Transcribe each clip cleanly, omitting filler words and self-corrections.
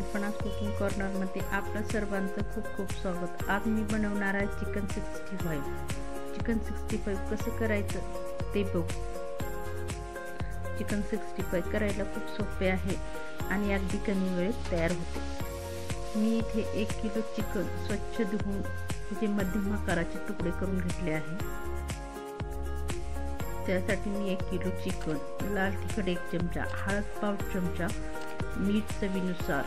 कल्पना कुकिंग कॉर्नरमध्ये आपलं सर्वांचं खूप खूप स्वागत। आज मी बनवणार आहे चिकन 65। चिकन 65 कसं करायचं ते बघू। चिकन 65 करायला खूप सोपे आहे आणि अगदी कमी वेळेत तयार होते। मी इथे 1 किलो चिकन स्वच्छ धुवून त्याचे मध्यम आकाराचे तुकडे करून घेतले आहे। त्यासाठी मी 1 किलो चिकन, लाल तिखट 1 चमचा, हळद पाव चमचा, मीठ चवीनुसार,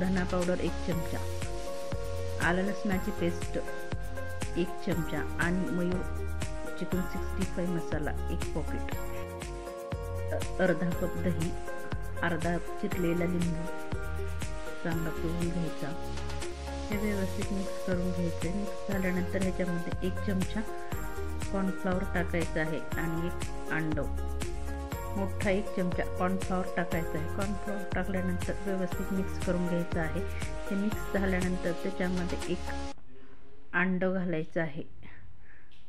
धना पावडर 1 चमचा, आलं लसणाची पेस्ट 1 चमचा आणि मयूर चिकन 65 मसाला 1 पॉकेट, अर्धा कप दही, अर्धा चिरलेला लिंबू चांगला पिळून घ्यायचा। हे व्यवस्थित मिक्स करून घ्यायचे। मिक्स झाल्यानंतर ह्याच्यामध्ये 1 चमचा कॉर्नफ्लॉवर टाकायचा आहे आणि 1 अंड, मोठा 1 चमचा कॉर्नफ्लॉवर टाकायचा आहे। कॉर्नफ्लॉवर टाकल्यानंतर व्यवस्थित मिक्स करून घ्यायचं आहे। हे मिक्स झाल्यानंतर त्याच्यामध्ये 1 अंड घालायचं आहे।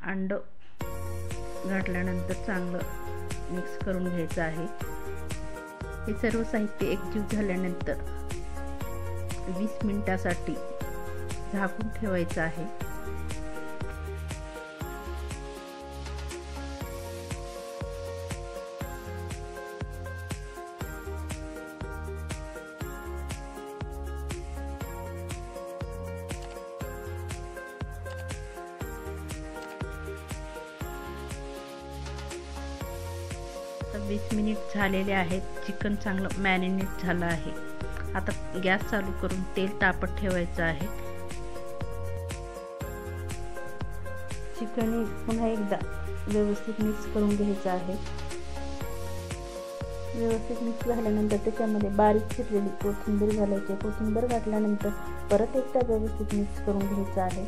अंड घातल्यानंतर चांगलं मिक्स करून घ्यायचं आहे। हे सर्व साहित्य एकजीव झाल्यानंतर 20 मिनिटासाठी झाकून ठेवायचं आहे। आता 20 मिनिट झालेले आहेत। चिकन चांगलं मॅरिनेट झालं आहे। आता गॅस चालू करून तेल तापत ठेवायचं आहे। चिकन पुन्हा एकदा व्यवस्थित मिक्स करून घ्यायचं आहे। व्यवस्थित मिक्स झाल्यानंतर त्याच्यामध्ये बारीक चिरलेली कोथिंबीर घालायची। कोथिंबीर घातल्यानंतर परत एकदा व्यवस्थित मिक्स करून घ्यायचं आहे।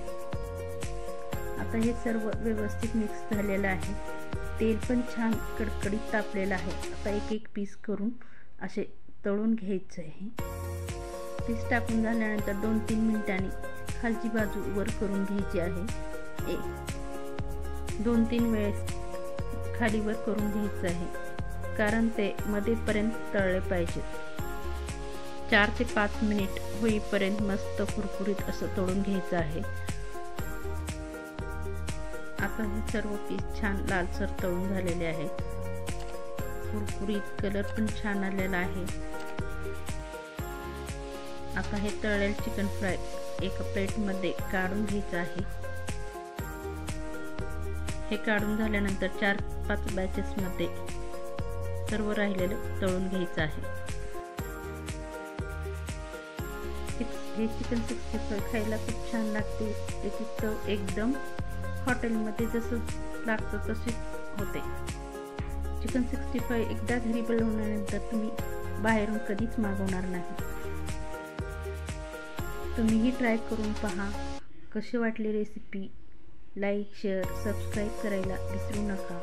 आता हे सर्व व्यवस्थित मिक्स झालेलं आहे। तेल पण छान कडकडीत तापलेलं आहे। आता एक पीस करून असे तळून घ्यायचं आहे। पीस टाकून झाल्यानंतर 2-3 मिनिटांनी खालची बाजू वर करून घ्यायची आहे। 2-3 वेळेस खाली वर करून घ्यायचं आहे, कारण ते मध्येपर्यंत तळले पाहिजे। 4 ते 5 मिनिट होईपर्यंत मस्त कुरकुरीत असं तळून घ्यायचं आहे। आता हे सर्व पीस छान लालसर तळून झालेले आहेत। कुरकुरीत कलर पण छान आलेला आहे। आता हे तळलेले चिकन फ्राय एका प्लेटमध्ये काढून घ्यायचं आहे। हे काढून झाल्यानंतर 4-5 बॅचेस मध्ये सर्व राहिलेले तळून घ्यायचं आहे। हे चिकन 65 खायला खूप छान लागते। याची चव एकदम हॉटेलमध्ये जसं लागतं तशीच होते। चिकन 65 एकदा घरी बनवल्यानंतर तुम्ही बाहेरून कधीच मागवणार नाही। तुम्हीही ट्राय करून पहा। कशी वाटली रेसिपी? लाईक, शेअर, सबस्क्राईब करायला विसरू नका।